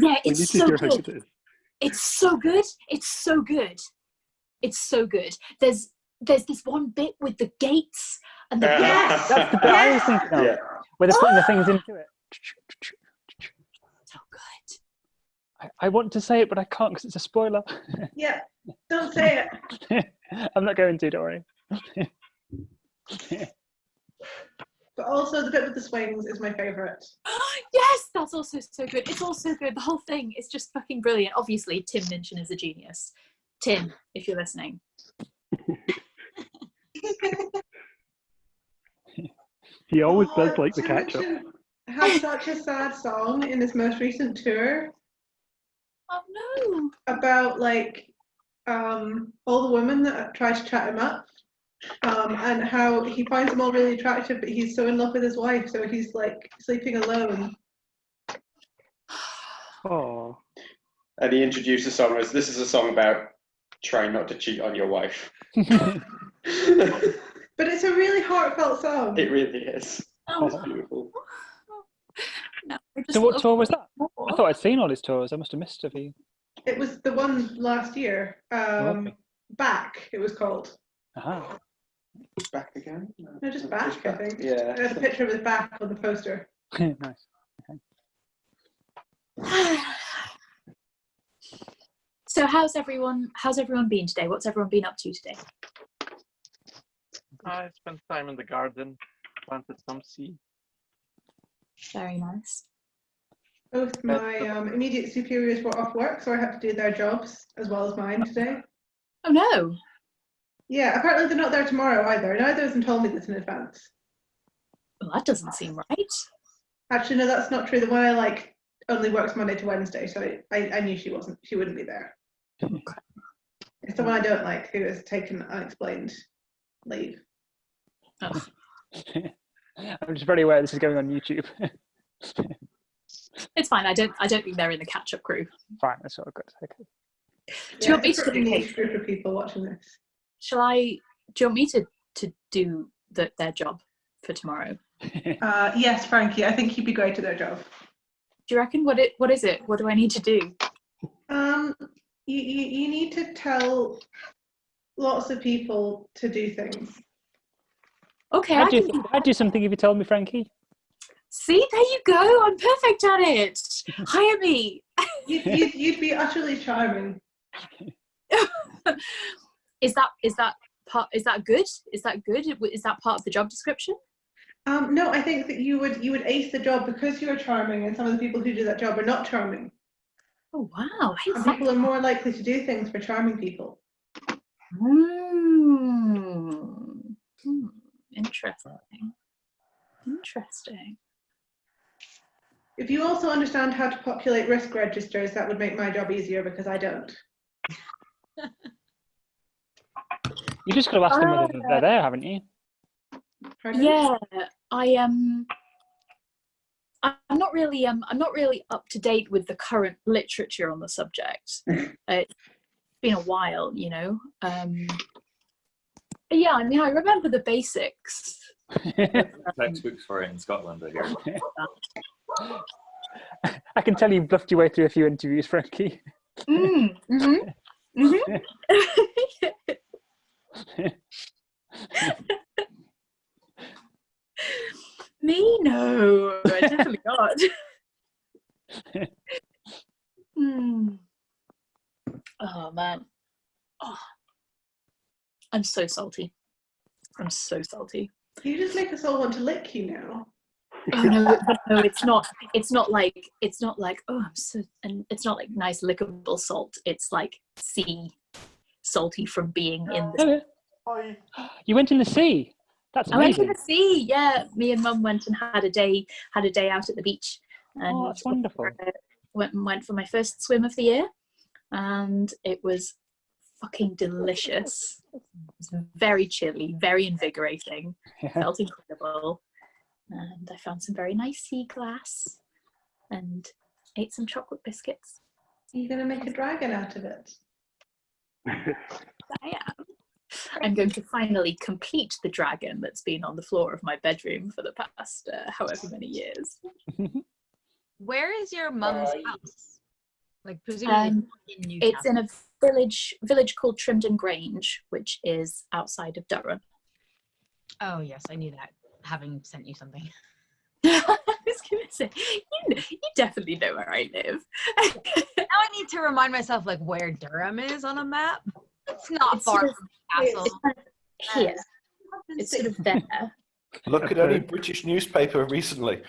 Yeah, We need it's to so hear how good. good it is. It's so good. It's so good. It's so good. There's this one bit with the gates and the Yes! That's the bit I was thinking of. Yeah. Where they're putting the things into it. so good. I want to say it, but I can't because it's a spoiler. Yeah, don't say it. I'm not going to, don't worry. But also the bit with the swings is my favourite. Yes, that's also so good. It's also good. The whole thing is just fucking brilliant. Obviously, Tim Minchin is a genius. Tim, if you're listening. He always does Oh, like the Tim catch-up. Minchin had such a sad song in his most recent tour Oh no. about like all the women that try to chat him up, and how he finds them all really attractive, but he's so in love with his wife, so he's like sleeping alone. Oh. And he introduced the song as, this is a song about trying not to cheat on your wife. But it's a really heartfelt song. It really is. Oh. It's beautiful. No, I just So what love tour was that? more. I thought I'd seen all his tours. I must have missed a few. It was the one last year. Okay. Back, it was called. Aha. Back again? No, just back, I think. Yeah. There's a picture of his back on the poster. Nice. So how's everyone been today? What's everyone been up to today? I spent time in the garden, planted some seed. Very nice. Both my immediate superiors were off work, so I had to do their jobs as well as mine today. Oh no. Yeah, apparently they're not there tomorrow either. Neither of them told me this in advance. Well, that doesn't seem right. Actually, no, that's not true. The one I like only works Monday to Wednesday, so I knew she wouldn't be there. It's the one I don't like, who has taken unexplained leave. Oh. I'm just very aware this is going on YouTube. It's fine. I don't think they're in the catch-up crew. Fine, that's all good. Okay. Do you want me it's a to pretty do niche group of people watching this. Do you want me to do their job for tomorrow? Yes, Frankie, I think you'd be great at their job. Do you reckon? What is it? What do I need to do? You need to tell lots of people to do things. Okay, I'd do something if you told me, Frankie. See, there you go. I'm perfect at it. Hire me. You'd be utterly charming. Is that good? Is that good? Is that part of the job description? No, I think that you would ace the job because you're charming, and some of the people who do that job are not charming. Oh wow! And people are more likely to do things for charming people. Interesting. If you also understand how to populate risk registers, that would make my job easier because I don't. You just could have asked them whether they're there, haven't you? Pardon? Yeah, I'm not really up to date with the current literature on the subject. It's been a while, you know. But yeah, I mean, I remember the basics. Textbooks for it in Scotland, I guess. I can tell you bluffed your way through a few interviews, Frankie. Me? No, definitely not. Oh man. Oh. I'm so salty. I'm so salty. You just make us all want to lick you now. Oh no, it's not. It's not like oh I'm so, and it's not like nice lickable salt. It's like sea salty from being in the. You went in the sea. That's amazing. I went to the sea. Yeah, me and Mum went and had a day out at the beach. And that's wonderful. Went for my first swim of the year, and it was fucking delicious. It was very chilly, very invigorating. Felt incredible. And I found some very nice sea glass and ate some chocolate biscuits. Are you going to make a dragon out of it? I am. I'm going to finally complete the dragon that's been on the floor of my bedroom for the past however many years. Where is your mum's house? Like presumably in It's in Newcastle. a village called Trimden Grange, which is outside of Durham. Oh yes, I knew that, having sent you something. I was going to say, you definitely know where I live. Now I need to remind myself like where Durham is on a map. It's not far sort of- from Newcastle. It's kind of here. It's sort of there. Look at any British newspaper recently.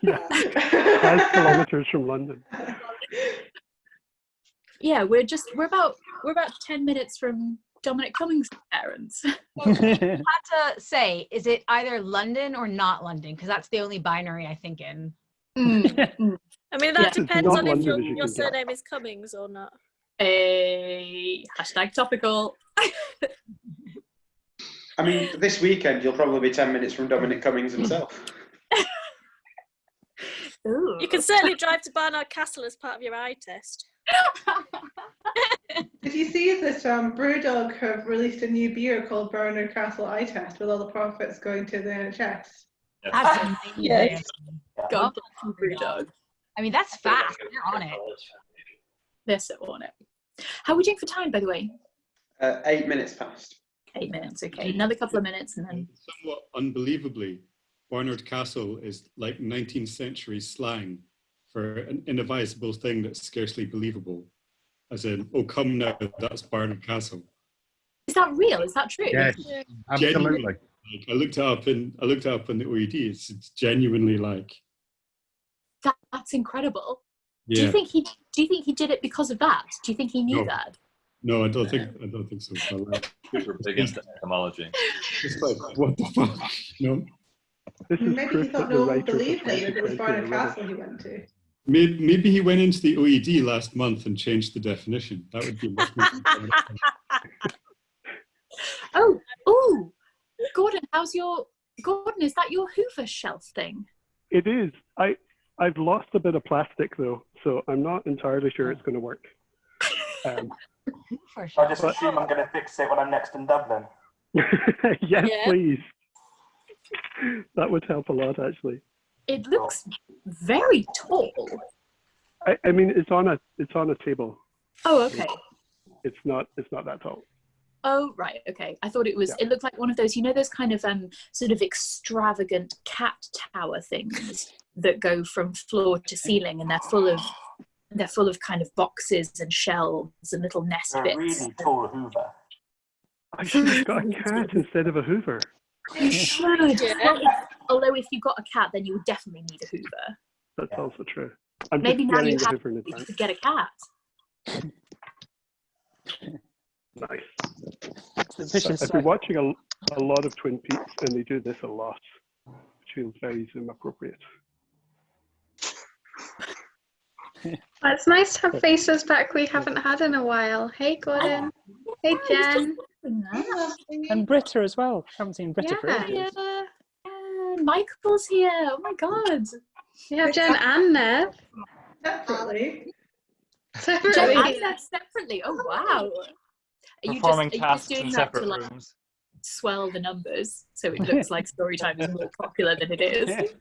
Yeah, 5 kilometers from London. Yeah, we're about 10 minutes from Dominic Cummings' parents. I had to say, is it either London or not London? Because that's the only binary I think in. I mean, that depends Not on if London as you your can get. surname is Cummings or not. Hashtag topical. I mean, this weekend you'll probably be 10 minutes from Dominic Cummings himself. Ooh. You can certainly drive to Barnard Castle as part of your eye test. Did you see that Brewdog have released a new beer called Bernard Castle Eye Test with all the profits going to the NHS? That's amazing. Yes. God Oh, bless you, Brewdog. I mean, that's fast. They're on it. They're so on it. How are we doing for time, by the way? 8 minutes past. 8 minutes, okay. Another couple of minutes and then... Somewhat unbelievably, Barnard Castle is like 19th century slang for an inadvisable thing that's scarcely believable. As in, oh, come now, that's Barnard Castle. Is that real? Is that true? Yes, absolutely. Like, I looked it up in the OED. It's genuinely like. That's incredible. Yeah. Do you think he did it because of that? Do you think he knew that? No, I don't think so. But, Super big into etymology. It's like, what the fuck? No. This is Maybe he proof thought that no the one writer believed for him if it was 2020 Barnard are rubbish. Castle he went to. Maybe he went into the OED last month and changed the definition. That would be much more. Oh, Gordon, Gordon, is that your Hoover shelf thing? It is. I've lost a bit of plastic though, so I'm not entirely sure it's going to work. I just assume I'm going to fix it when I'm next in Dublin. Yes, please. That would help a lot, actually. It looks very tall. I mean, it's on a table. Oh, okay. It's not that tall. Oh, right. Okay. I thought it was. Yeah. It looked like one of those. You know, those kind of sort of extravagant cat tower things that go from floor to ceiling, and they're full of kind of boxes and shelves and little nest They're bits. Really tall Hoover. I should have got a cat instead of a Hoover. You should. Yeah. Although if you got a cat, then you would definitely need a Hoover. That's also true. I'm Maybe just now getting you the have Hoover in you advance. could get a cat. Nice. I've been watching a lot of Twin Peaks, and they do this a lot, which feels very Zoom appropriate. It's nice to have faces back we haven't had in a while. Hey, Gordon. Hey, Jen. And Britta as well. Haven't seen Britta for ages. Yeah. Michael's here. Oh my god. We have Jen and Nev. Separately. Jen and Nev separately. Oh wow. Are you Performing just tasks doing in that separate to like rooms. swell the numbers so it looks like Storytime is more popular than it is?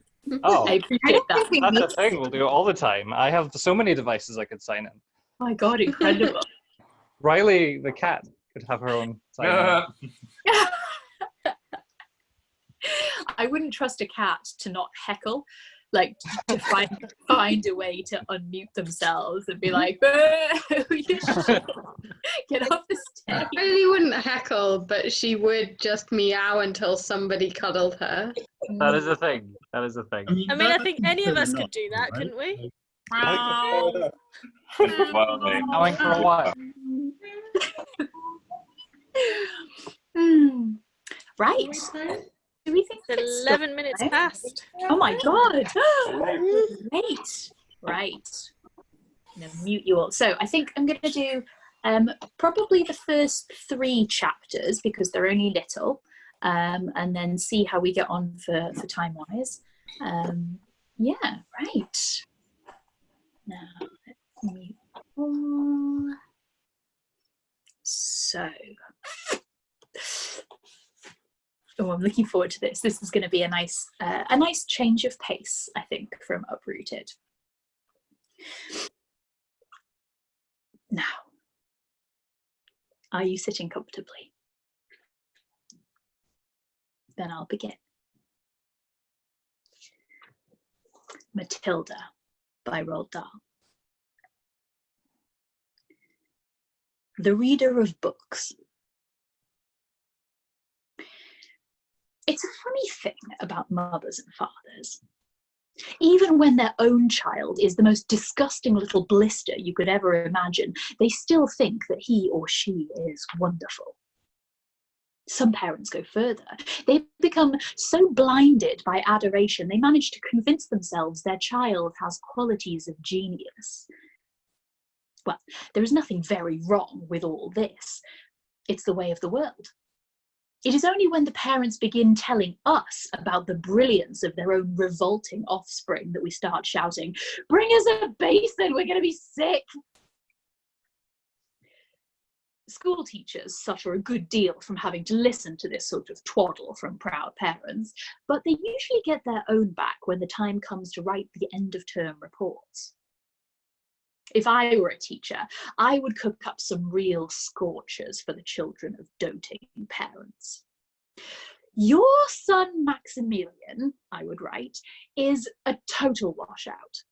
Oh, I appreciate that. That's a thing. We'll do it all the time. I have so many devices I could sign in. Oh my god, incredible. Riley, the cat, could have her own sign in. I wouldn't trust a cat to not heckle, like to find a way to unmute themselves and be like, you should get off the stage. I really wouldn't heckle, but she would just meow until somebody cuddled her. That is a thing. That is a thing. I mean, I think any of us could do that, couldn't we? Going for a while. Right. Do we think it's 11 minutes past? Oh my god. Late. Right. I'm going to mute you all. So I think I'm going to do probably the first 3 chapters because they're only little, and then see how we get on for time-wise. Yeah, right. Now, let's mute all. So... Oh, I'm looking forward to this. This is going to be a nice change of pace, I think, from Uprooted. Are you sitting comfortably? Then I'll begin. Matilda by Roald Dahl. The reader of books. It's a funny thing about mothers and fathers. Even when their own child is the most disgusting little blister you could ever imagine, they still think that he or she is wonderful. Some parents go further. They become so blinded by adoration, they manage to convince themselves their child has qualities of genius. Well, there is nothing very wrong with all this. It's the way of the world. It is only when the parents begin telling us about the brilliance of their own revolting offspring that we start shouting, "Bring us a basin, we're going to be sick!" School teachers suffer a good deal from having to listen to this sort of twaddle from proud parents, but they usually get their own back when the time comes to write the end-of-term reports. If I were a teacher, I would cook up some real scorchers for the children of doting parents. Your son Maximilian, I would write, is a total washout.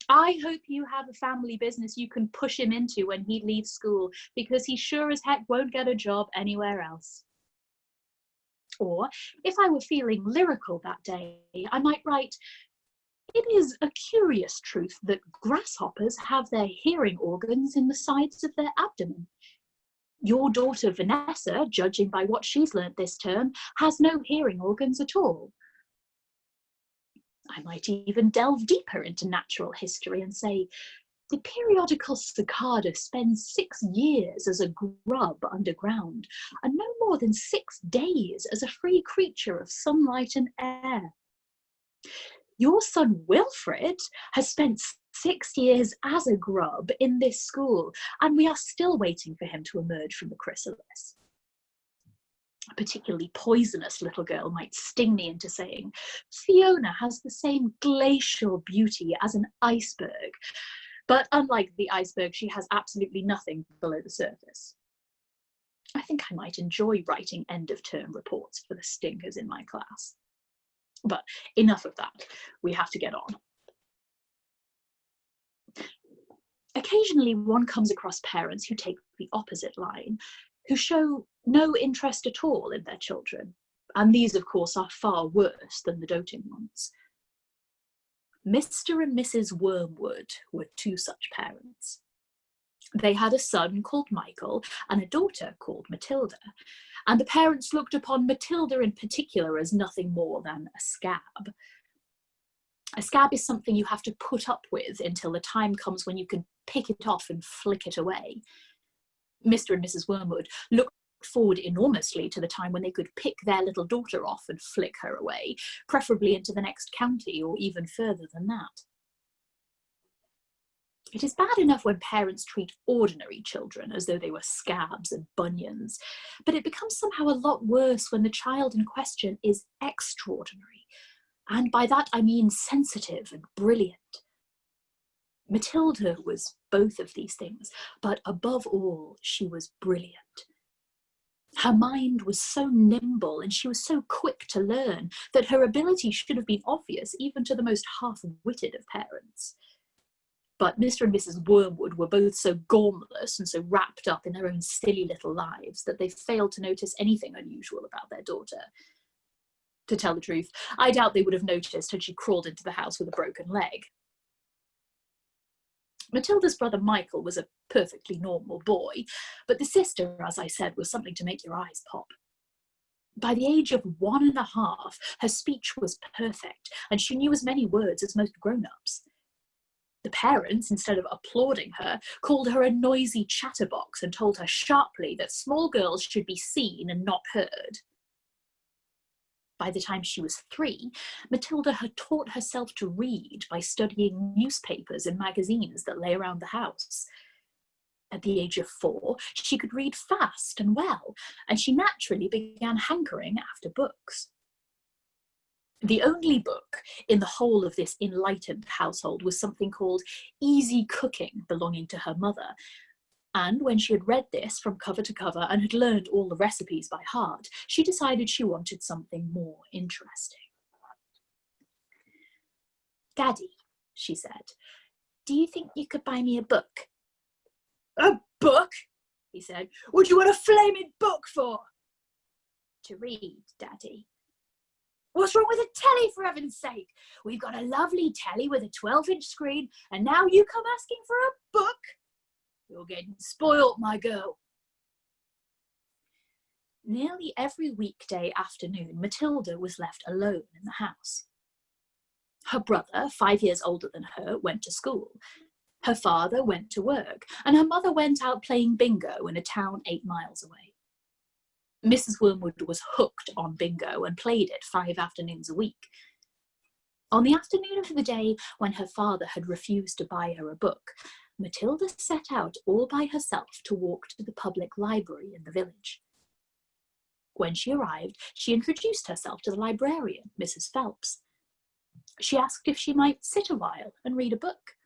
I hope you have a family business you can push him into when he leaves school, because he sure as heck won't get a job anywhere else. Or, if I were feeling lyrical that day, I might write, "It is a curious truth that grasshoppers have their hearing organs in the sides of their abdomen. Your daughter Vanessa, judging by what she's learnt this term, has no hearing organs at all." I might even delve deeper into natural history and say, "The periodical cicada spends 6 years as a grub underground, and no more than 6 days as a free creature of sunlight and air. Your son Wilfred has spent 6 years as a grub in this school, and we are still waiting for him to emerge from the chrysalis." A particularly poisonous little girl might sting me into saying, "Fiona has the same glacial beauty as an iceberg, but unlike the iceberg, she has absolutely nothing below the surface." I think I might enjoy writing end-of-term reports for the stinkers in my class. But enough of that, we have to get on. Occasionally one comes across parents who take the opposite line, who show no interest at all in their children, and these of course are far worse than the doting ones. Mr. and Mrs. Wormwood were 2 such parents. They had a son called Michael and a daughter called Matilda, and the parents looked upon Matilda in particular as nothing more than a scab. A scab is something you have to put up with until the time comes when you can pick it off and flick it away. Mr. and Mrs. Wormwood looked forward enormously to the time when they could pick their little daughter off and flick her away, preferably into the next county or even further than that. It is bad enough when parents treat ordinary children as though they were scabs and bunions, but it becomes somehow a lot worse when the child in question is extraordinary, and by that I mean sensitive and brilliant. Matilda was both of these things, but above all, she was brilliant. Her mind was so nimble and she was so quick to learn that her ability should have been obvious even to the most half-witted of parents. But Mr. and Mrs. Wormwood were both so gormless and so wrapped up in their own silly little lives that they failed to notice anything unusual about their daughter. To tell the truth, I doubt they would have noticed had she crawled into the house with a broken leg. Matilda's brother Michael was a perfectly normal boy, but the sister, as I said, was something to make your eyes pop. By the age of 1.5, her speech was perfect, and she knew as many words as most grown-ups. The parents, instead of applauding her, called her a noisy chatterbox and told her sharply that small girls should be seen and not heard. By the time she was 3, Matilda had taught herself to read by studying newspapers and magazines that lay around the house. At the age of 4, she could read fast and well, and she naturally began hankering after books. The only book in the whole of this enlightened household was something called Easy Cooking, belonging to her mother. And when she had read this from cover to cover and had learned all the recipes by heart, she decided she wanted something more interesting. "Daddy," she said, "do you think you could buy me a book?" "A book?" he said. "What do you want a flaming book for?" "To read, Daddy." "What's wrong with a telly, for heaven's sake? We've got a lovely telly with a 12-inch screen, and now you come asking for a book? You're getting spoilt, my girl." Nearly every weekday afternoon, Matilda was left alone in the house. Her brother, 5 years older than her, went to school. Her father went to work, and her mother went out playing bingo in a town 8 miles away. Mrs. Wormwood was hooked on bingo and played it 5 afternoons a week. On the afternoon of the day when her father had refused to buy her a book, Matilda set out all by herself to walk to the public library in the village. When she arrived, she introduced herself to the librarian, Mrs. Phelps. She asked if she might sit a while and read a book.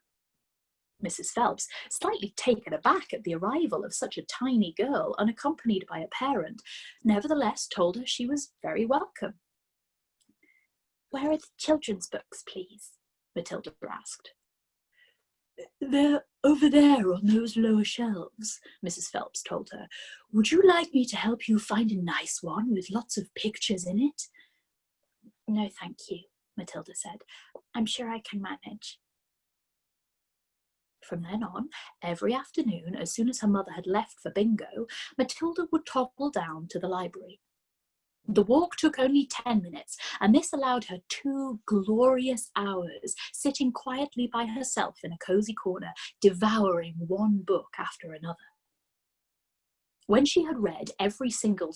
Mrs. Phelps, slightly taken aback at the arrival of such a tiny girl unaccompanied by a parent, nevertheless told her she was very welcome. "Where are the children's books, please?" Matilda asked. "They're over there on those lower shelves," Mrs. Phelps told her. "Would you like me to help you find a nice one with lots of pictures in it?" "No, thank you," Matilda said. "I'm sure I can manage." From then on, every afternoon, as soon as her mother had left for bingo, Matilda would toddle down to the library. The walk took only 10 minutes, and this allowed her 2 glorious hours sitting quietly by herself in a cosy corner, devouring one book after another. When she had read every single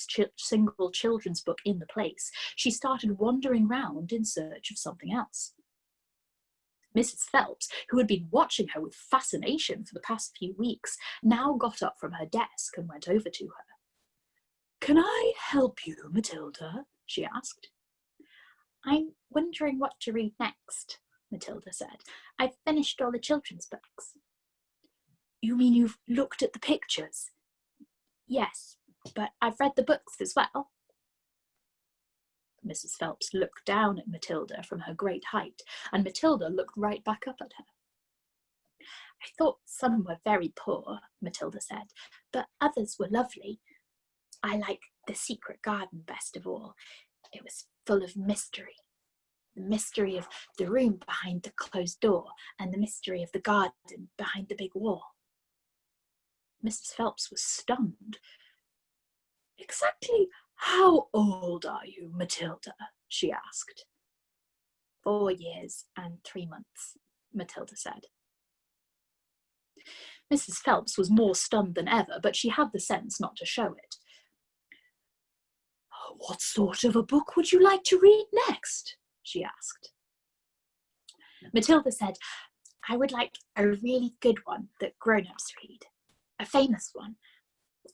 children's book in the place, she started wandering round in search of something else. Mrs. Phelps, who had been watching her with fascination for the past few weeks, now got up from her desk and went over to her. "Can I help you, Matilda?" she asked. "I'm wondering what to read next," Matilda said. "I've finished all the children's books." "You mean you've looked at the pictures?" "Yes, but I've read the books as well." Mrs. Phelps looked down at Matilda from her great height, and Matilda looked right back up at her. "I thought some were very poor," Matilda said, "but others were lovely. I like The Secret Garden best of all. It was full of mystery. The mystery of the room behind the closed door, and the mystery of the garden behind the big wall." Mrs. Phelps was stunned. "Exactly how old are you, Matilda?" she asked. 4 years and 3 months, Matilda said. Mrs. Phelps was more stunned than ever, but she had the sense not to show it. "What sort of a book would you like to read next?" she asked. Matilda said, "I would like a really good one that grown-ups read. A famous one.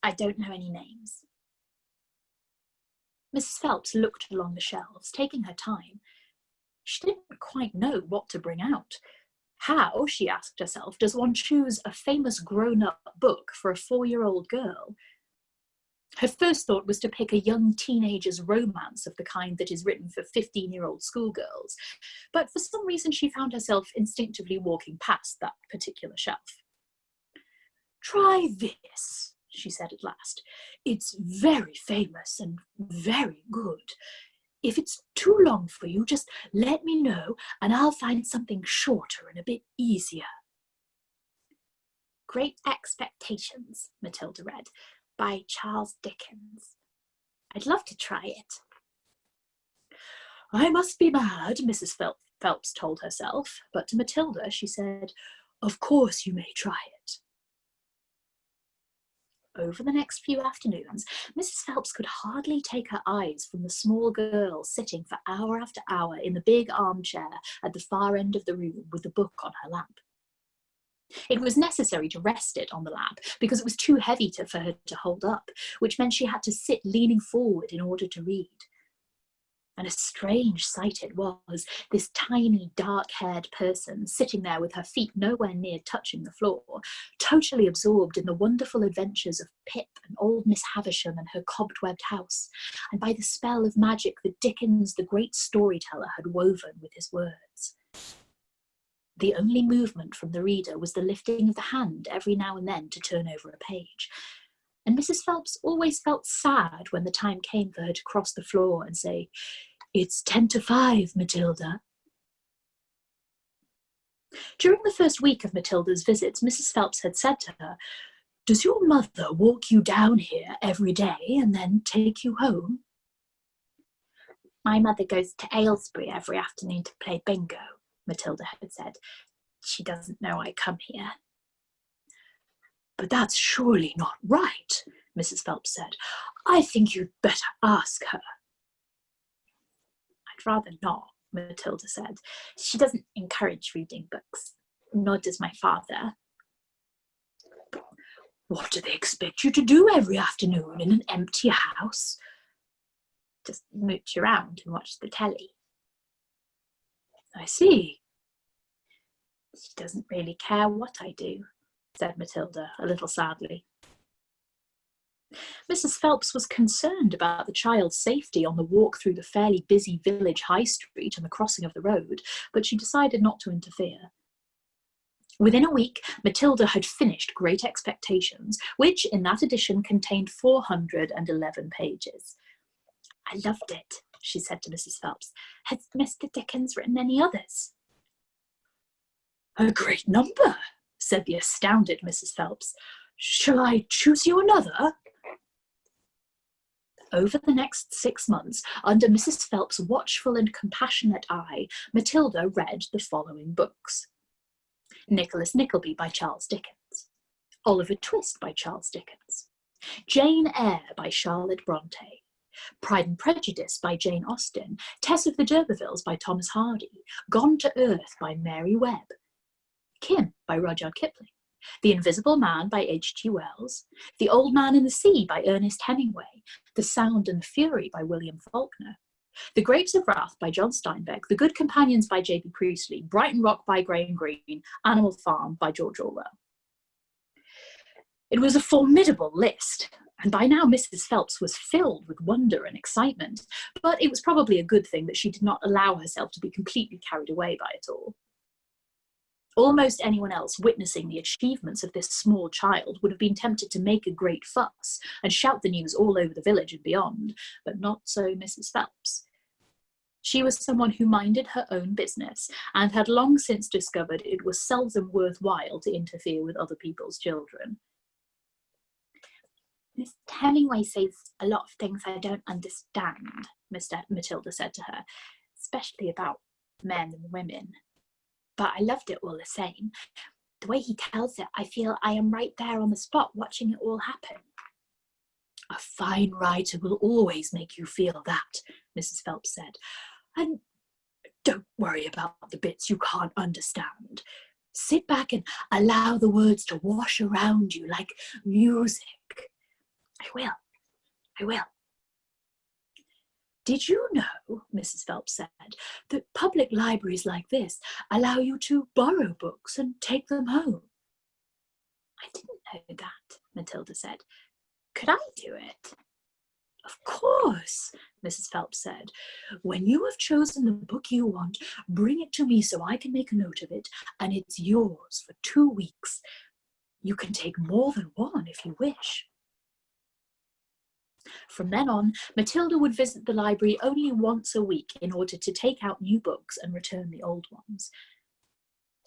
I don't know any names." Mrs. Phelps looked along the shelves, taking her time. She didn't quite know what to bring out. How, she asked herself, does one choose a famous grown-up book for a 4-year-old girl? Her first thought was to pick a young teenager's romance of the kind that is written for 15-year-old schoolgirls, but for some reason she found herself instinctively walking past that particular shelf. "Try this," she said at last. "It's very famous and very good. If it's too long for you, just let me know and I'll find something shorter and a bit easier." Great Expectations, Matilda read, by Charles Dickens. "I'd love to try it." "I must be mad," Mrs. Phelps told herself, but to Matilda she said, "Of course you may try it." Over the next few afternoons, Mrs. Phelps could hardly take her eyes from the small girl sitting for hour after hour in the big armchair at the far end of the room with the book on her lap. It was necessary to rest it on the lap because it was too heavy for her to hold up, which meant she had to sit leaning forward in order to read. And a strange sight it was, this tiny, dark-haired person sitting there with her feet nowhere near touching the floor, totally absorbed in the wonderful adventures of Pip and old Miss Havisham and her cobwebbed house, and by the spell of magic that Dickens, the great storyteller, had woven with his words. The only movement from the reader was the lifting of the hand every now and then to turn over a page, and Mrs. Phelps always felt sad when the time came for her to cross the floor and say, "It's 5:10, Matilda." During the first week of Matilda's visits, Mrs. Phelps had said to her, "Does your mother walk you down here every day and then take you home?" "My mother goes to Aylesbury every afternoon to play bingo," Matilda had said. "She doesn't know I come here." "But that's surely not right," Mrs. Phelps said. "I think you'd better ask her." "I'd rather not," Matilda said. "She doesn't encourage reading books, nor does my father." "But what do they expect you to do every afternoon in an empty house?" "Just mooch around and watch the telly." "I see." "She doesn't really care what I do," said Matilda, a little sadly. Mrs. Phelps was concerned about the child's safety on the walk through the fairly busy village high street and the crossing of the road, but she decided not to interfere. Within a week, Matilda had finished Great Expectations, which in that edition contained 411 pages. "I loved it," she said to Mrs. Phelps. "Has Mr. Dickens written any others?" "A great number," said the astounded Mrs. Phelps. "Shall I choose you another?" Over the next 6 months, under Mrs. Phelps' watchful and compassionate eye, Matilda read the following books: Nicholas Nickleby by Charles Dickens, Oliver Twist by Charles Dickens, Jane Eyre by Charlotte Bronte, Pride and Prejudice by Jane Austen, Tess of the D'Urbervilles by Thomas Hardy, Gone to Earth by Mary Webb, Kim by Rudyard Kipling, The Invisible Man by H.G. Wells, The Old Man and the Sea by Ernest Hemingway, The Sound and the Fury by William Faulkner, The Grapes of Wrath by John Steinbeck, The Good Companions by J.B. Priestley, Brighton Rock by Graham Greene, Animal Farm by George Orwell. It was a formidable list, and by now Mrs. Phelps was filled with wonder and excitement, but it was probably a good thing that she did not allow herself to be completely carried away by it all. Almost anyone else witnessing the achievements of this small child would have been tempted to make a great fuss and shout the news all over the village and beyond, but not so Mrs. Phelps. She was someone who minded her own business and had long since discovered it was seldom worthwhile to interfere with other people's children. "Miss Hemingway says a lot of things I don't understand," Matilda said to her, "especially about men and women. But I loved it all the same. The way he tells it, I feel I am right there on the spot watching it all happen." "A fine writer will always make you feel that," Mrs. Phelps said. "And don't worry about the bits you can't understand. Sit back and allow the words to wash around you like music." I will. "Did you know," Mrs. Phelps said, "that public libraries like this allow you to borrow books and take them home?" "I didn't know that," Matilda said. "Could I do it?" "Of course," Mrs. Phelps said. "When you have chosen the book you want, bring it to me so I can make a note of it, and it's yours for 2 weeks. You can take more than one if you wish." From then on, Matilda would visit the library only once a week in order to take out new books and return the old ones.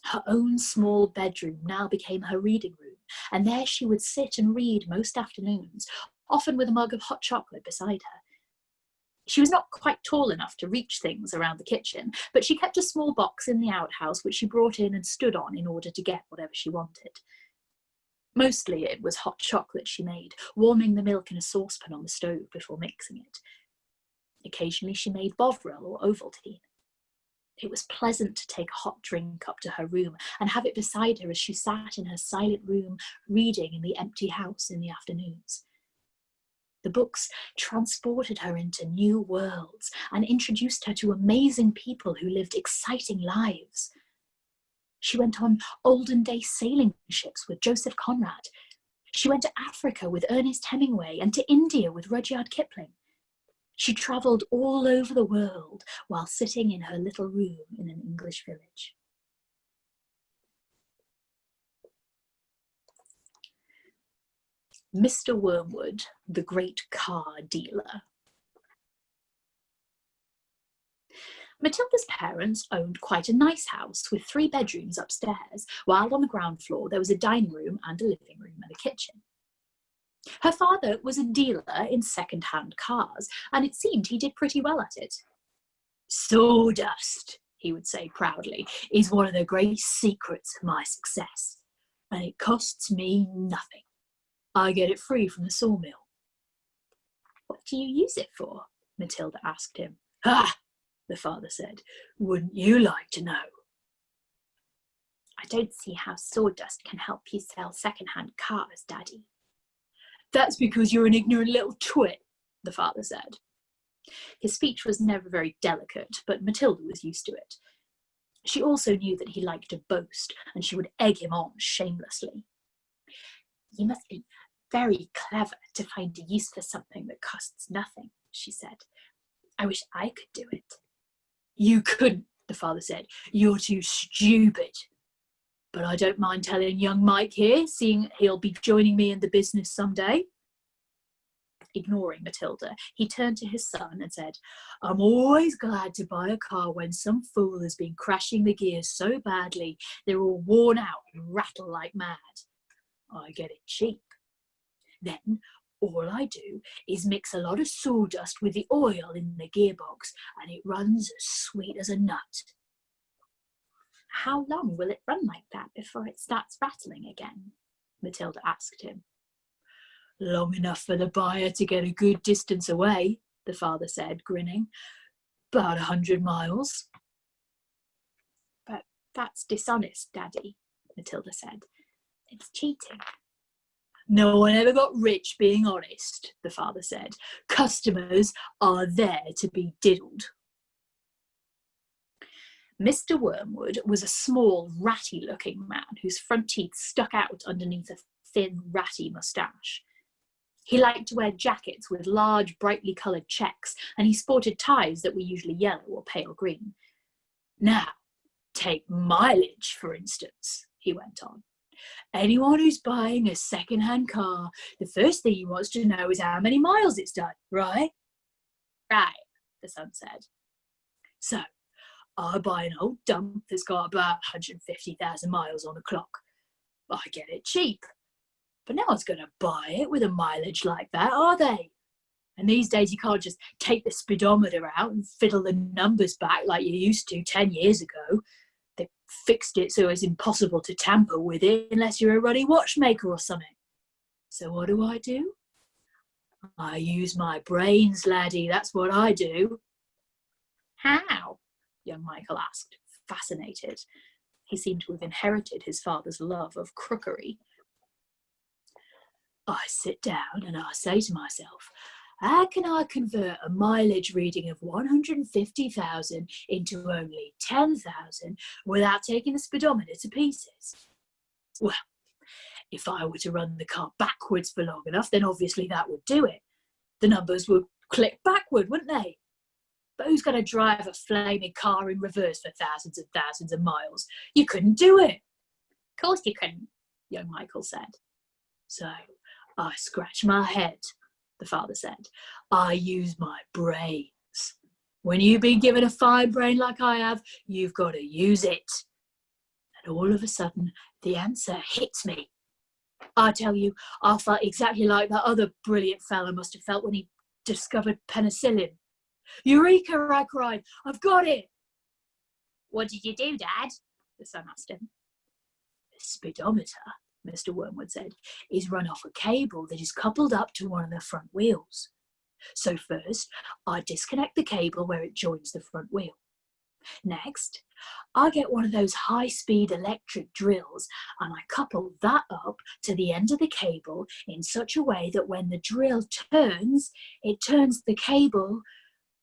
Her own small bedroom now became her reading room, and there she would sit and read most afternoons, often with a mug of hot chocolate beside her. She was not quite tall enough to reach things around the kitchen, but she kept a small box in the outhouse which she brought in and stood on in order to get whatever she wanted. Mostly it was hot chocolate she made, warming the milk in a saucepan on the stove before mixing it. Occasionally she made Bovril or Ovaltine. It was pleasant to take a hot drink up to her room and have it beside her as she sat in her silent room reading in the empty house in the afternoons. The books transported her into new worlds and introduced her to amazing people who lived exciting lives. She went on olden-day sailing ships with Joseph Conrad. She went to Africa with Ernest Hemingway and to India with Rudyard Kipling. She travelled all over the world while sitting in her little room in an English village. Mr. Wormwood, the great car dealer. Matilda's parents owned quite a nice house with 3 bedrooms upstairs, while on the ground floor there was a dining room and a living room and a kitchen. Her father was a dealer in second-hand cars, and it seemed he did pretty well at it. "Sawdust," he would say proudly, "is one of the great secrets of my success, and it costs me nothing. I get it free from the sawmill." "What do you use it for?" Matilda asked him. "Ah!" the father said. "Wouldn't you like to know?" "I don't see how sawdust can help you sell second-hand cars, Daddy." "That's because you're an ignorant little twit," the father said. His speech was never very delicate, but Matilda was used to it. She also knew that he liked to boast, and she would egg him on shamelessly. "You must be very clever to find a use for something that costs nothing," she said. "I wish I could do it." "You couldn't," the father said. "You're too stupid. But I don't mind telling young Mike here, seeing he'll be joining me in the business someday." Ignoring Matilda, he turned to his son and said, "I'm always glad to buy a car when some fool has been crashing the gears so badly they're all worn out and rattle like mad. I get it cheap. Then all I do is mix a lot of sawdust with the oil in the gearbox, and it runs as sweet as a nut." "How long will it run like that before it starts rattling again?" Matilda asked him. "Long enough for the buyer to get a good distance away," the father said, grinning. "About 100 miles. "But that's dishonest, Daddy," Matilda said. "It's cheating." "No one ever got rich being honest," the father said. "Customers are there to be diddled." Mr. Wormwood was a small, ratty-looking man whose front teeth stuck out underneath a thin, ratty moustache. He liked to wear jackets with large, brightly coloured checks, and he sported ties that were usually yellow or pale green. "Now, take mileage, for instance," he went on. "Anyone who's buying a second-hand car, the first thing he wants to know is how many miles it's done, right?" "Right," the son said. "So, I buy an old dump that's got about 150,000 miles on the clock. I get it cheap. But no one's going to buy it with a mileage like that, are they? And these days you can't just take the speedometer out and fiddle the numbers back like you used to 10 years ago. They fixed it so it's impossible to tamper with it unless you're a ruddy watchmaker or something. So what do? I use my brains, laddie, that's what I do." "How?" young Michael asked, fascinated. He seemed to have inherited his father's love of crookery. "I sit down and I say to myself, how can I convert a mileage reading of 150,000 into only 10,000 without taking the speedometer to pieces? Well, if I were to run the car backwards for long enough, then obviously that would do it. The numbers would click backward, wouldn't they? But who's going to drive a flaming car in reverse for thousands and thousands of miles? You couldn't do it." "Of course you couldn't," young Michael said. "So I scratch my head," the father said. "I use my brains. When you've been given a fine brain like I have, you've got to use it." And all of a sudden, the answer hits me. I tell you, I felt exactly like that other brilliant fella must have felt when he discovered penicillin. "Eureka!" I cried. "I've got it!" "What did you do, Dad?" the son asked him. "The speedometer," Mr. Wormwood said, "is run off a cable that is coupled up to one of the front wheels. So first, I disconnect the cable where it joins the front wheel. Next, I get one of those high-speed electric drills and I couple that up to the end of the cable in such a way that when the drill turns, it turns the cable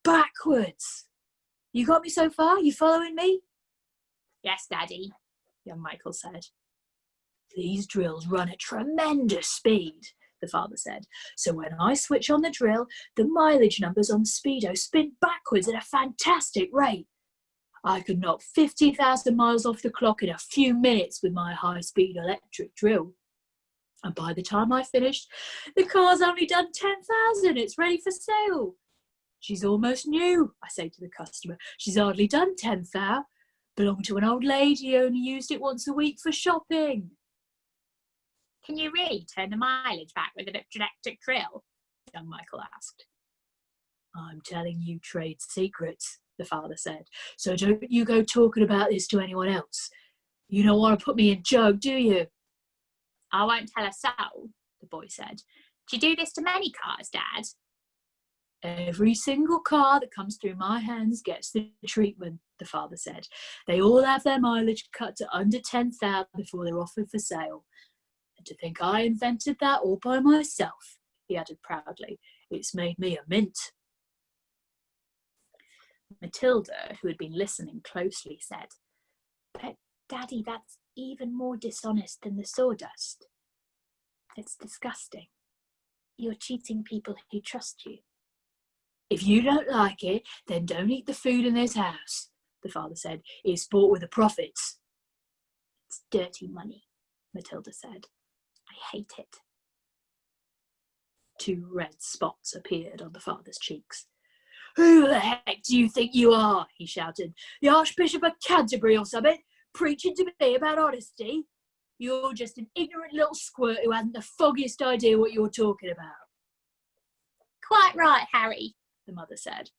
backwards. You got me so far? You following me?" "Yes, Daddy," young Michael said. These drills run at tremendous speed, the father said. So when I switch on the drill, the mileage numbers on the speedo spin backwards at a fantastic rate. I could knock 50,000 miles off the clock in a few minutes with my high-speed electric drill. And by the time I finished, the car's only done 10,000. It's ready for sale. She's almost new, I say to the customer. She's hardly done 10,000. Belonged to an old lady who only used it once a week for shopping. Can you really turn the mileage back with an electric drill? Young Michael asked. I'm telling you trade secrets, the father said. So don't you go talking about this to anyone else. You don't want to put me in jug, do you? I won't tell a soul, the boy said. Do you do this to many cars, Dad? Every single car that comes through my hands gets the treatment, the father said. They all have their mileage cut to under 10,000 before they're offered for sale. And to think I invented that all by myself, he added proudly. It's made me a mint. Matilda, who had been listening closely, said, But Daddy, that's even more dishonest than the sawdust. It's disgusting. You're cheating people who trust you. If you don't like it, then don't eat the food in this house, the father said. It's bought with the profits. It's dirty money, Matilda said. I hate it. 2 red spots appeared on the father's cheeks. Who the heck do you think you are? He shouted. The Archbishop of Canterbury or something? Preaching to me about honesty? You're just an ignorant little squirt who hasn't the foggiest idea what you're talking about. Quite right, Harry, the mother said.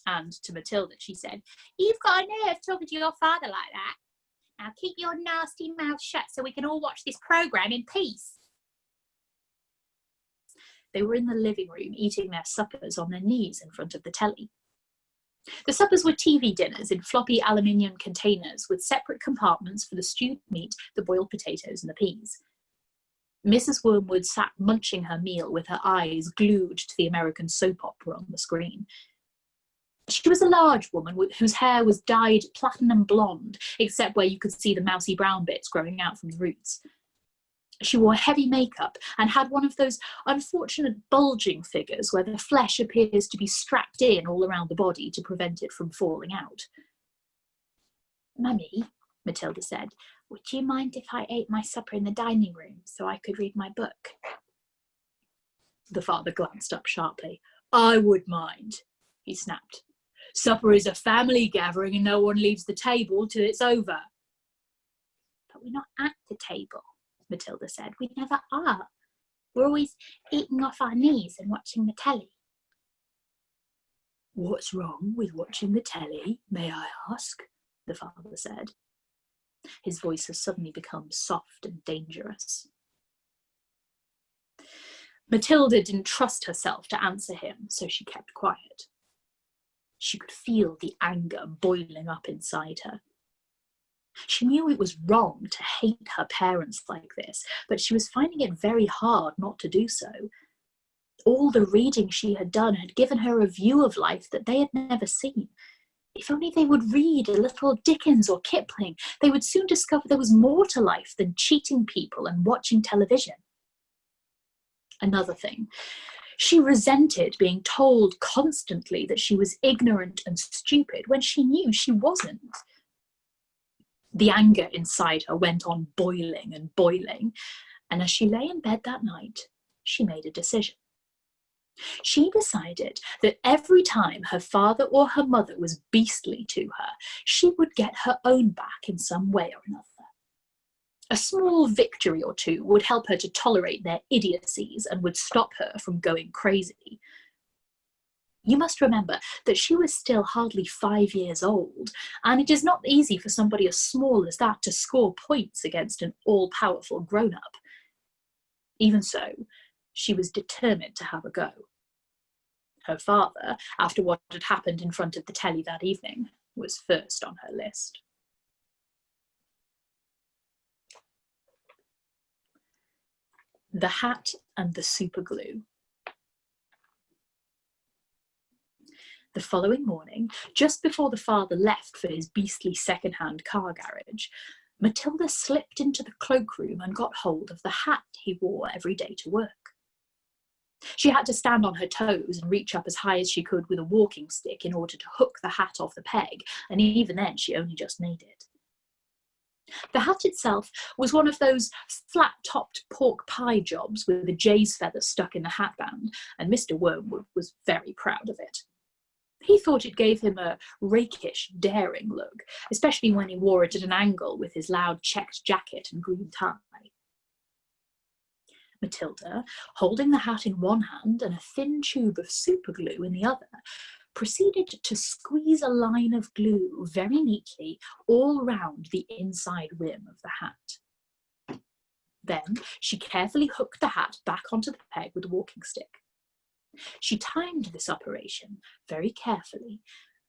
And to Matilda, she said, You've got a nerve talking to your father like that. Now keep your nasty mouth shut so we can all watch this programme in peace. They were in the living room eating their suppers on their knees in front of the telly. The suppers were TV dinners in floppy aluminium containers with separate compartments for the stewed meat, the boiled potatoes and the peas. Mrs. Wormwood sat munching her meal with her eyes glued to the American soap opera on the screen. She was a large woman whose hair was dyed platinum blonde, except where you could see the mousy brown bits growing out from the roots. She wore heavy makeup and had one of those unfortunate bulging figures where the flesh appears to be strapped in all around the body to prevent it from falling out. Mummy, Matilda said, would you mind if I ate my supper in the dining room so I could read my book? The father glanced up sharply. I would mind, he snapped. Supper is a family gathering and no one leaves the table till it's over. But we're not at the table, Matilda said. We never are. We're always eating off our knees and watching the telly. What's wrong with watching the telly, may I ask? The father said. His voice has suddenly become soft and dangerous. Matilda didn't trust herself to answer him, so she kept quiet. She could feel the anger boiling up inside her. She knew it was wrong to hate her parents like this, but she was finding it very hard not to do so. All the reading she had done had given her a view of life that they had never seen. If only they would read a little Dickens or Kipling, they would soon discover there was more to life than cheating people and watching television. Another thing, she resented being told constantly that she was ignorant and stupid when she knew she wasn't. The anger inside her went on boiling and boiling, and as she lay in bed that night, she made a decision. She decided that every time her father or her mother was beastly to her, she would get her own back in some way or another. A small victory or two would help her to tolerate their idiocies and would stop her from going crazy. You must remember that she was still hardly 5 years old, and it is not easy for somebody as small as that to score points against an all-powerful grown-up. Even so, she was determined to have a go. Her father, after what had happened in front of the telly that evening, was first on her list. The Hat and the Superglue. The following morning, just before the father left for his beastly second-hand car garage, Matilda slipped into the cloakroom and got hold of the hat he wore every day to work. She had to stand on her toes and reach up as high as she could with a walking stick in order to hook the hat off the peg, and even then she only just made it. The hat itself was one of those flat-topped pork pie jobs with a jay's feather stuck in the hatband, and Mr. Wormwood was very proud of it. He thought it gave him a rakish, daring look, especially when he wore it at an angle with his loud checked jacket and green tie. Matilda, holding the hat in one hand and a thin tube of superglue in the other, proceeded to squeeze a line of glue very neatly all round the inside rim of the hat. Then she carefully hooked the hat back onto the peg with a walking stick. She timed this operation very carefully,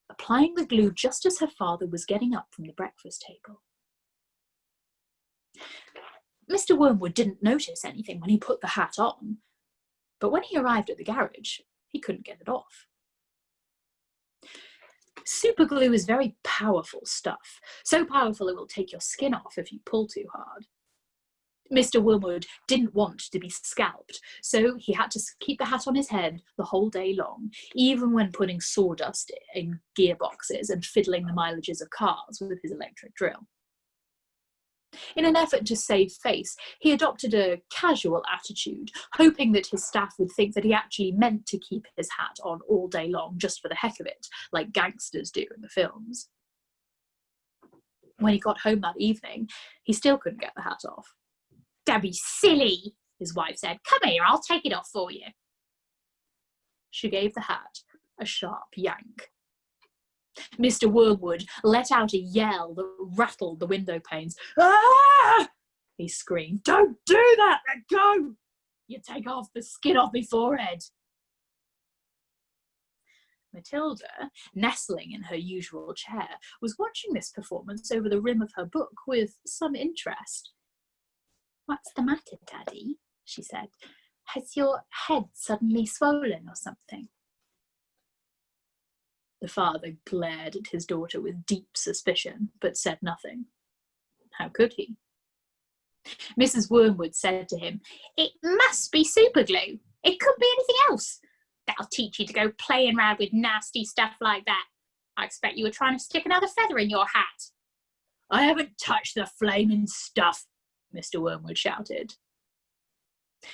applying the glue just as her father was getting up from the breakfast table. Mr. Wormwood didn't notice anything when he put the hat on, but when he arrived at the garage, he couldn't get it off. Superglue is very powerful stuff, so powerful it will take your skin off if you pull too hard. Mr. Wormwood didn't want to be scalped, so he had to keep the hat on his head the whole day long, even when putting sawdust in gearboxes and fiddling the mileages of cars with his electric drill. In an effort to save face, he adopted a casual attitude, hoping that his staff would think that he actually meant to keep his hat on all day long just for the heck of it, like gangsters do in the films. When he got home that evening, he still couldn't get the hat off. "Don't be silly," his wife said. "Come here, I'll take it off for you." She gave the hat a sharp yank. Mr. Wormwood let out a yell that rattled the window panes. "Ah!" he screamed. "Don't do that! Let go! You take off the skin off my forehead." Matilda, nestling in her usual chair, was watching this performance over the rim of her book with some interest. "What's the matter, Daddy?" she said. "Has your head suddenly swollen or something?" The father glared at his daughter with deep suspicion, but said nothing. How could he? Mrs. Wormwood said to him, "It must be superglue. It couldn't be anything else. That'll teach you to go playing around with nasty stuff like that. I expect you were trying to stick another feather in your hat." "I haven't touched the flaming stuff," Mr. Wormwood shouted.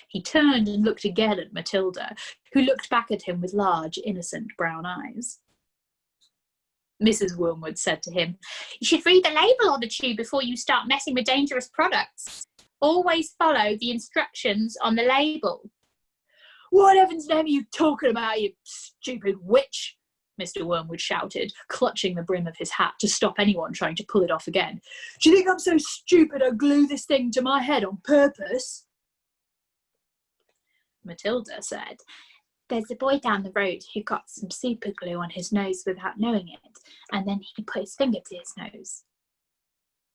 He turned and looked again at Matilda, who looked back at him with large, innocent brown eyes. Mrs. Wormwood said to him, "You should read the label on the tube before you start messing with dangerous products. Always follow the instructions on the label." "What heaven's name are you talking about, you stupid witch?" Mr. Wormwood shouted, clutching the brim of his hat to stop anyone trying to pull it off again. "Do you think I'm so stupid I'd glue this thing to my head on purpose?" Matilda said, "There's a boy down the road who got some super glue on his nose without knowing it, and then he put his finger to his nose."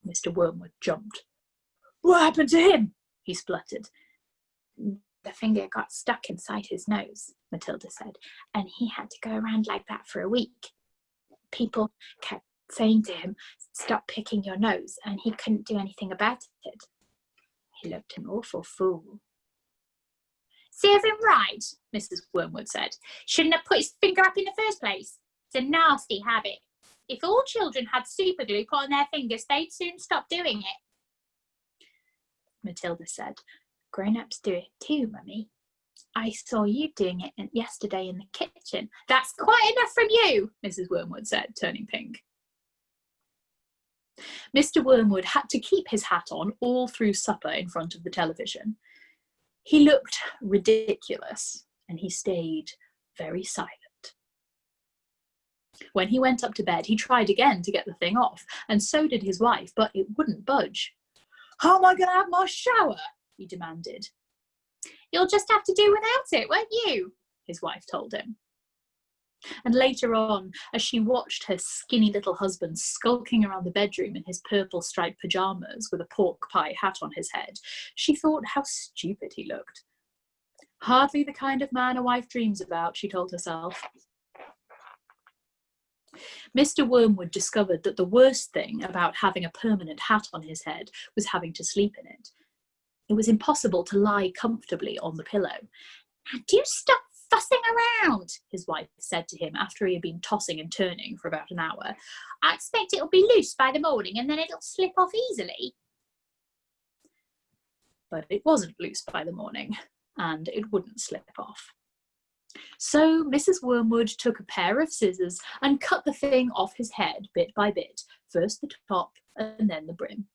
Mr. Wormwood jumped. "What happened to him?" he spluttered. "The finger got stuck inside his nose," Matilda said, "and he had to go around like that for a week. People kept saying to him, 'Stop picking your nose,' and he couldn't do anything about it. He looked an awful fool." "Serve him right," Mrs. Wormwood said. "Shouldn't have put his finger up in the first place. It's a nasty habit. If all children had superglue put on their fingers, they'd soon stop doing it." Matilda said, "Grown-ups do it too, Mummy. I saw you doing it yesterday in the kitchen." "That's quite enough from you," Mrs. Wormwood said, turning pink. Mr. Wormwood had to keep his hat on all through supper in front of the television. He looked ridiculous, and he stayed very silent. When he went up to bed, he tried again to get the thing off, and so did his wife, but it wouldn't budge. "How am I going to have my shower?" he demanded. "You'll just have to do without it, won't you?" his wife told him. And later on, as she watched her skinny little husband skulking around the bedroom in his purple striped pyjamas with a pork pie hat on his head, she thought how stupid he looked. Hardly the kind of man a wife dreams about, she told herself. Mr. Wormwood discovered that the worst thing about having a permanent hat on his head was having to sleep in it. It was impossible to lie comfortably on the pillow. "Now do stop fussing around," his wife said to him after he had been tossing and turning for about an hour. "I expect it'll be loose by the morning and then it'll slip off easily." But it wasn't loose by the morning, and it wouldn't slip off. So Mrs. Wormwood took a pair of scissors and cut the thing off his head bit by bit, first the top and then the brim.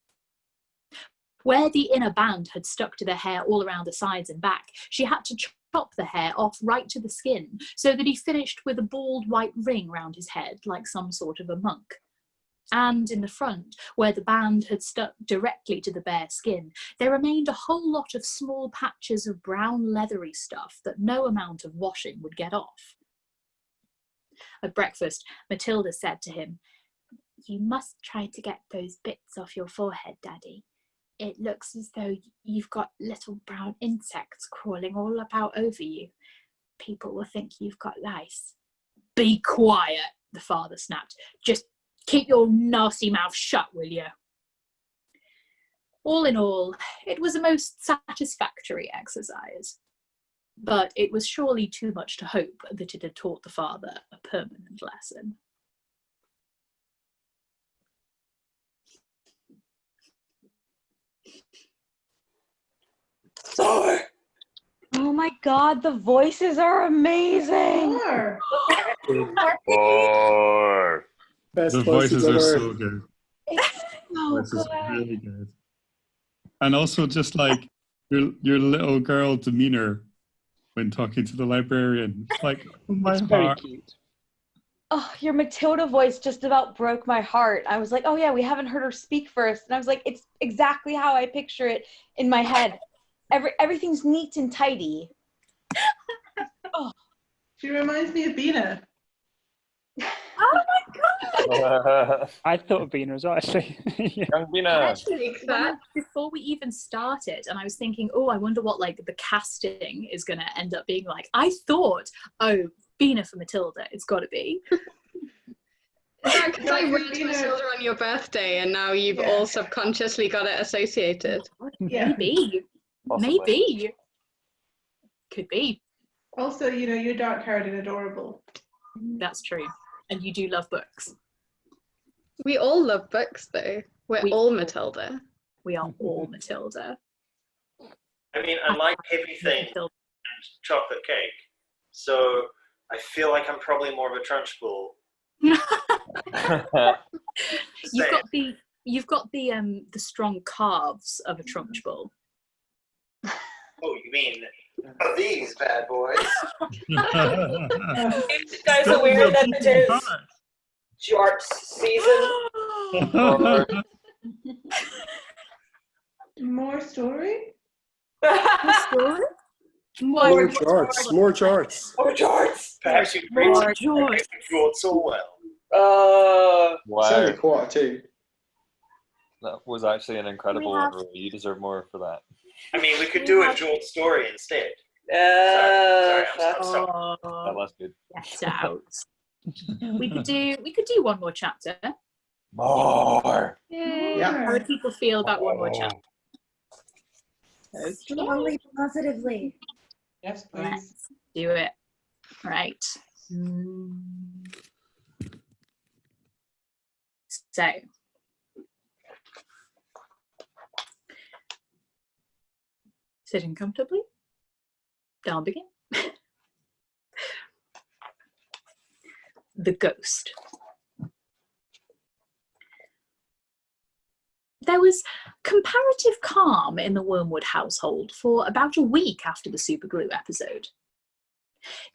Where the inner band had stuck to the hair all around the sides and back, she had to chop the hair off right to the skin, so that he finished with a bald white ring round his head like some sort of a monk. And in the front, where the band had stuck directly to the bare skin, there remained a whole lot of small patches of brown leathery stuff that no amount of washing would get off. At breakfast, Matilda said to him, "You must try to get those bits off your forehead, Daddy. It looks as though you've got little brown insects crawling all about over you. People will think you've got lice." "Be quiet," the father snapped. "Just keep your nasty mouth shut, will you?" All in all, it was a most satisfactory exercise. But it was surely too much to hope that it had taught the father a permanent lesson. Sorry. Oh my god, the voices are amazing. The voices are so good. So This is really good. And also just like your little girl demeanor when talking to the librarian. It's like, oh my It's very heart. cute. Oh, your Matilda voice just about broke my heart. I was like, oh yeah, we haven't heard her speak first. And I was like, it's exactly how I picture it in my head. Everything's neat and tidy. Oh. She reminds me of Bina. Oh my god! I thought of Bina as well, actually. Young Bina. Actually, before we even started, and I was thinking, oh, I wonder what like the casting is going to end up being like. I thought, oh, Bina for Matilda, it's got to be. Because I wrote Matilda on your birthday, and now you've all subconsciously got it associated. Maybe. Possibly. Maybe. Could be. Also, you know, you're dark-haired and adorable. That's true. And you do love books. We all love books, though. We're all Matilda. We are all Matilda. I mean, I like everything and chocolate cake, so I feel like I'm probably more of a Trunchbull. You've got the strong calves of a Trunchbull. Oh, you mean these bad boys? You guys aware that it is jarts season? More story? More charts. More charts. More charts. Perhaps you can More read charts. so well. Wow. It's only quarter two. That was actually an incredible overview. You deserve more for that. I mean, we could do a Jolt story instead. That was good. Get out. We could do one more chapter. More. Yeah. How do people feel about one more chapter? Strongly positively. Yes, please. Let's do it. Right. So. Sitting comfortably. I'll begin. The ghost. There was comparative calm in the Wormwood household for about a week after the superglue episode.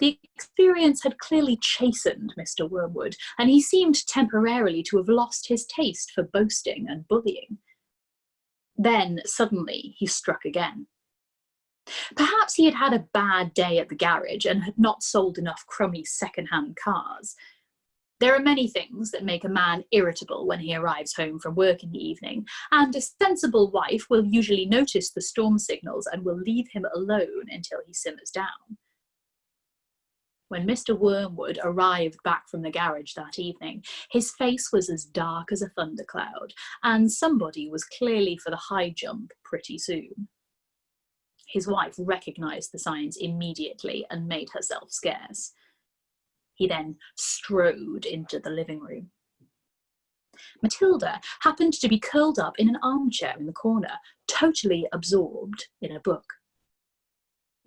The experience had clearly chastened Mr. Wormwood, and he seemed temporarily to have lost his taste for boasting and bullying. Then, suddenly, he struck again. Perhaps he had had a bad day at the garage and had not sold enough crummy second-hand cars. There are many things that make a man irritable when he arrives home from work in the evening, and a sensible wife will usually notice the storm signals and will leave him alone until he simmers down. When Mr. Wormwood arrived back from the garage that evening, his face was as dark as a thundercloud, and somebody was clearly for the high jump pretty soon. His wife recognised the signs immediately and made herself scarce. He then strode into the living room. Matilda happened to be curled up in an armchair in the corner, totally absorbed in a book.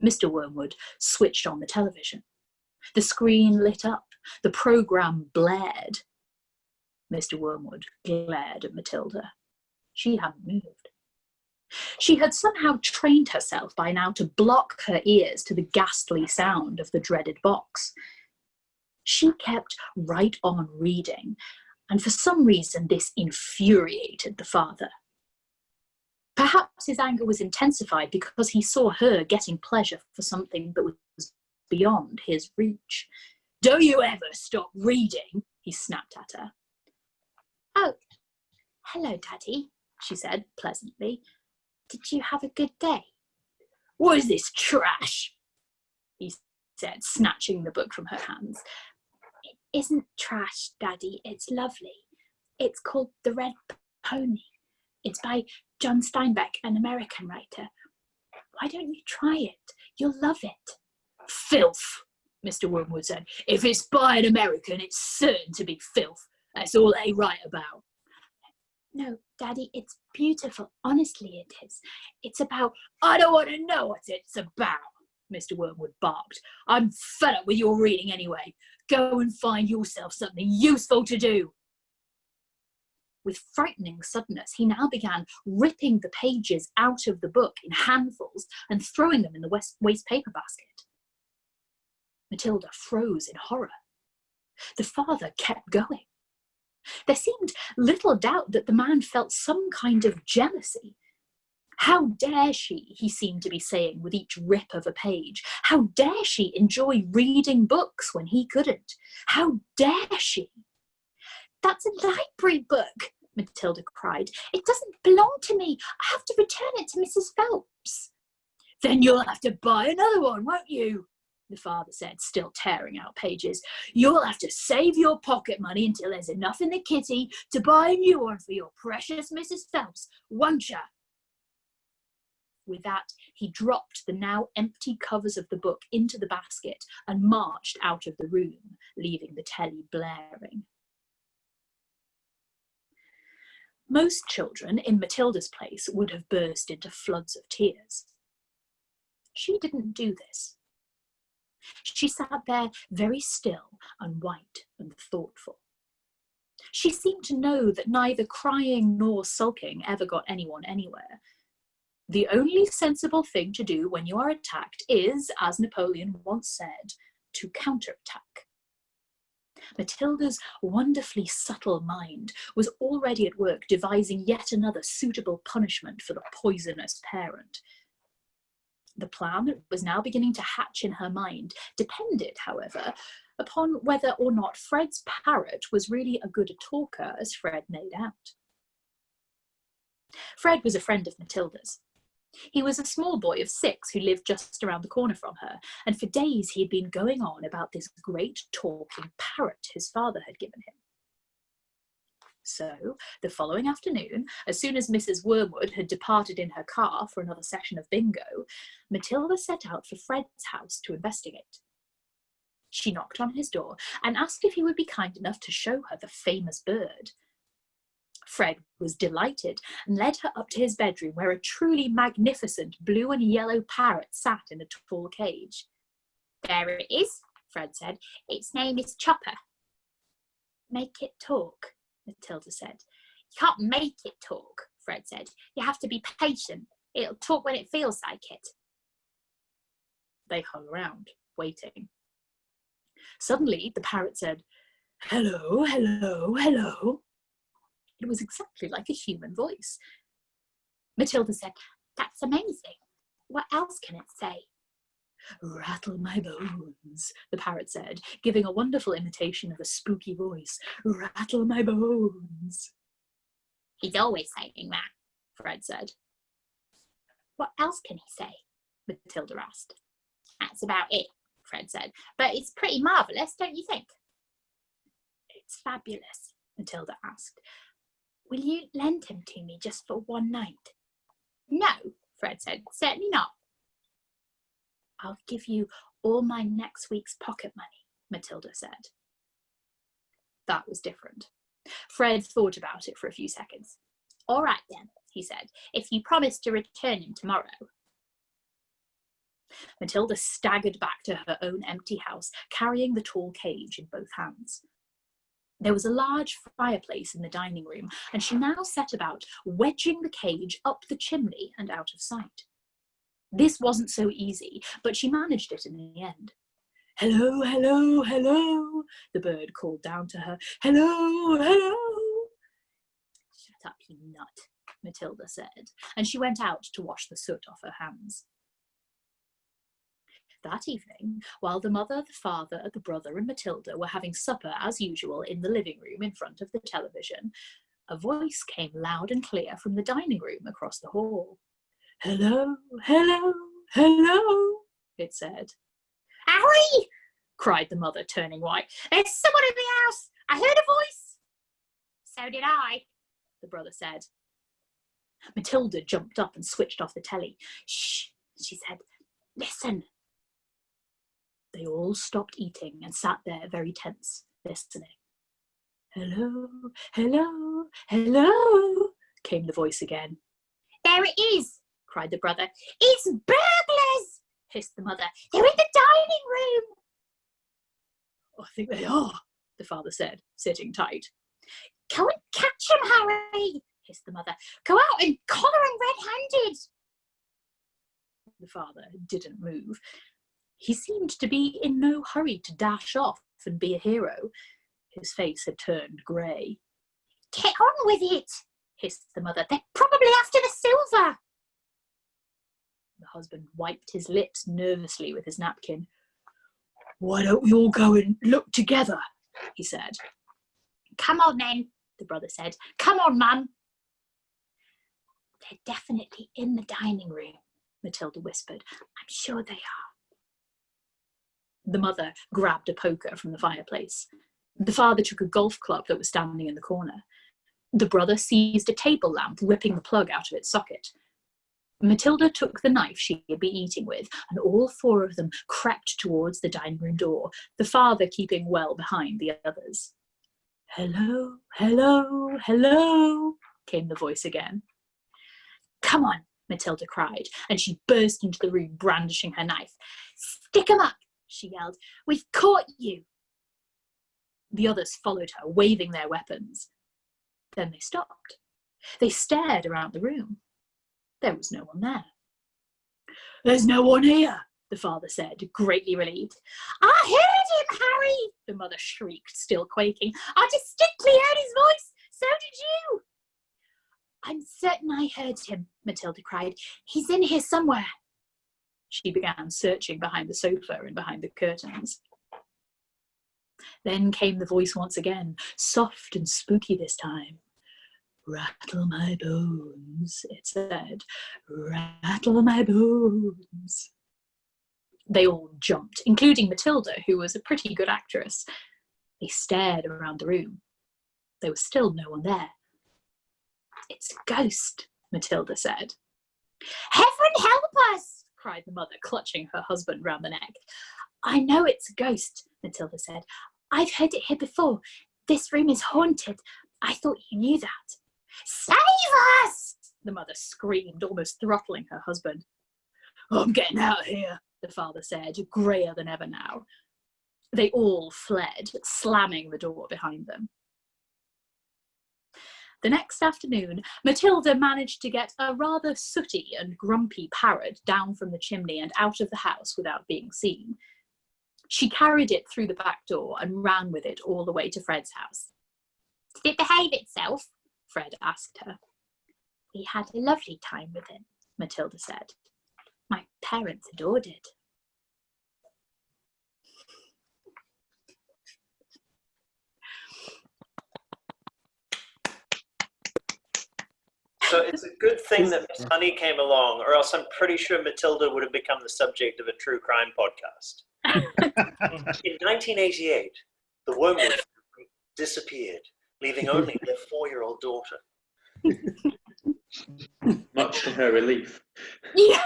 Mr. Wormwood switched on the television. The screen lit up. The programme blared. Mr. Wormwood glared at Matilda. She hadn't moved. She had somehow trained herself by now to block her ears to the ghastly sound of the dreaded box. She kept right on reading, and for some reason this infuriated the father. Perhaps his anger was intensified because he saw her getting pleasure for something that was beyond his reach. "Don't you ever stop reading," he snapped at her. "Oh, hello, Daddy," she said pleasantly. "Did you have a good day?" "What is this trash?" he said, snatching the book from her hands. "It isn't trash, Daddy. It's lovely. It's called The Red Pony. It's by John Steinbeck, an American writer. Why don't you try it? You'll love it." "Filth," Mr. Wormwood said. "If it's by an American, it's certain to be filth. That's all they write about." "No, Daddy, it's beautiful. Honestly, it is. It's about..." "I don't want to know what it's about," Mr. Wormwood barked. "I'm fed up with your reading anyway. Go and find yourself something useful to do." With frightening suddenness, he now began ripping the pages out of the book in handfuls and throwing them in the waste paper basket. Matilda froze in horror. The father kept going. There seemed little doubt that the man felt some kind of jealousy. "How dare she," he seemed to be saying with each rip of a page. "How dare she enjoy reading books when he couldn't? How dare she?" "That's a library book," Matilda cried. "It doesn't belong to me. I have to return it to Mrs. Phelps." "Then you'll have to buy another one, won't you?" the father said, still tearing out pages. "You'll have to save your pocket money until there's enough in the kitty to buy a new one for your precious Mrs. Phelps, won't you?" With that, he dropped the now empty covers of the book into the basket and marched out of the room, leaving the telly blaring. Most children in Matilda's place would have burst into floods of tears. She didn't do this. She sat there very still and white and thoughtful. She seemed to know that neither crying nor sulking ever got anyone anywhere. The only sensible thing to do when you are attacked is, as Napoleon once said, to counterattack. Matilda's wonderfully subtle mind was already at work devising yet another suitable punishment for the poisonous parent. The plan that was now beginning to hatch in her mind depended, however, upon whether or not Fred's parrot was really as good a talker as Fred made out. Fred was a friend of Matilda's. He was a small boy of 6 who lived just around the corner from her, and for days he had been going on about this great talking parrot his father had given him. So, the following afternoon, as soon as Mrs. Wormwood had departed in her car for another session of bingo, Matilda set out for Fred's house to investigate. She knocked on his door and asked if he would be kind enough to show her the famous bird. Fred was delighted and led her up to his bedroom, where a truly magnificent blue and yellow parrot sat in a tall cage. "There it is," Fred said. "Its name is Chopper." "Make it talk," Matilda said. "You can't make it talk," Fred said. "You have to be patient. It'll talk when it feels like it." They hung around, waiting. Suddenly, the parrot said, "Hello, hello, hello." It was exactly like a human voice. Matilda said, "That's amazing. What else can it say?" "Rattle my bones," the parrot said, giving a wonderful imitation of a spooky voice. "Rattle my bones." "He's always saying that," Fred said. "What else can he say?" Matilda asked. "That's about it," Fred said. But it's pretty marvellous, don't you think? It's fabulous, Matilda asked. Will you lend him to me just for one night? No, Fred said, certainly not. I'll give you all my next week's pocket money, Matilda said. That was different. Fred thought about it for a few seconds. All right then, he said, if you promise to return him tomorrow. Matilda staggered back to her own empty house, carrying the tall cage in both hands. There was a large fireplace in the dining room, and she now set about wedging the cage up the chimney and out of sight. This wasn't so easy, but she managed it in the end. Hello, hello, hello, the bird called down to her. Hello, hello. Shut up, you nut, Matilda said, and she went out to wash the soot off her hands. That evening, while the mother, the father, the brother and Matilda were having supper as usual in the living room in front of the television, a voice came loud and clear from the dining room across the hall. Hello, hello, hello, it said. Harry! Cried the mother, turning white. There's someone in the house! I heard a voice! So did I, the brother said. Matilda jumped up and switched off the telly. Shh, she said. Listen. They all stopped eating and sat there very tense, listening. Hello, hello, hello, came the voice again. There it is, cried the brother. It's burglars, hissed the mother. They're in the dining room. Oh, I think they are, the father said, sitting tight. Go and catch them, Harry, hissed the mother. Go out and collar them red-handed. The father didn't move. He seemed to be in no hurry to dash off and be a hero. His face had turned grey. Get on with it, hissed the mother. They're probably after the silver. The husband wiped his lips nervously with his napkin. Why don't we all go and look together, he said. Come on then, the brother said. Come on, Mum. They're definitely in the dining room, Matilda whispered. I'm sure they are. The mother grabbed a poker from the fireplace. The father took a golf club that was standing in the corner. The brother seized a table lamp, ripping the plug out of its socket. Matilda took the knife she had been eating with, and all four of them crept towards the dining room door, the father keeping well behind the others. Hello, hello, hello, came the voice again. Come on, Matilda cried, and she burst into the room, brandishing her knife. Stick 'em up, she yelled. We've caught you. The others followed her, waving their weapons. Then they stopped. They stared around the room. There was no one there. There's no one here, the father said, greatly relieved. I heard him, Harry, the mother shrieked, still quaking. I distinctly heard his voice. So did you. I'm certain I heard him, Matilda cried. He's in here somewhere. She began searching behind the sofa and behind the curtains. Then came the voice once again, soft and spooky this time. Rattle my bones, it said. Rattle my bones. They all jumped, including Matilda, who was a pretty good actress. They stared around the room. There was still no one there. It's a ghost, Matilda said. Heaven help us, cried the mother, clutching her husband round the neck. I know it's a ghost, Matilda said. I've heard it here before. This room is haunted. I thought you knew that. Save us! The mother screamed, almost throttling her husband. I'm getting out of here, the father said, greyer than ever now. They all fled, slamming the door behind them. The next afternoon, Matilda managed to get a rather sooty and grumpy parrot down from the chimney and out of the house without being seen. She carried it through the back door and ran with it all the way to Fred's house. Did it behave itself? Fred asked her. We had a lovely time with it, Matilda said. My parents adored it. So it's a good thing that Miss Honey came along, or else I'm pretty sure Matilda would have become the subject of a true crime podcast. In 1988, the Wormwood disappeared, leaving only their 4-year-old daughter. Much to her relief. Yeah.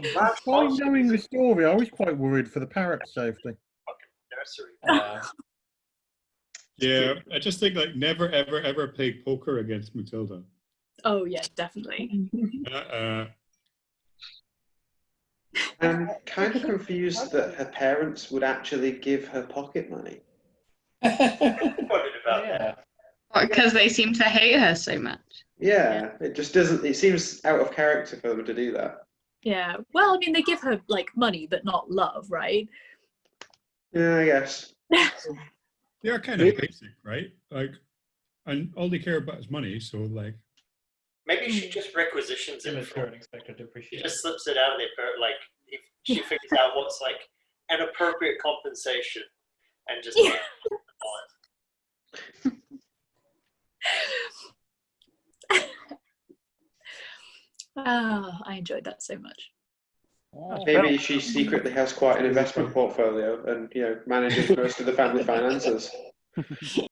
Despite knowing the story, I was quite worried for the parrot's safety. Nursery. Yeah, I just think like never, ever, ever play poker against Matilda. Oh yeah, definitely. I'm kind of confused that her parents would actually give her pocket money. Because they seem to hate her so much. Yeah, it just doesn't. It seems out of character for them to do that. Yeah. Well, I mean, they give her like money, but not love, right? Yeah, I guess. They are kind of basic, right? Like, and all they care about is money. So, like, maybe she just requisitions it. Unexpected She depreciation. just slips it out of it, like if she figures out what's like an appropriate compensation, and just I enjoyed that so much. Maybe she secretly has quite an investment portfolio and manages most of the family finances.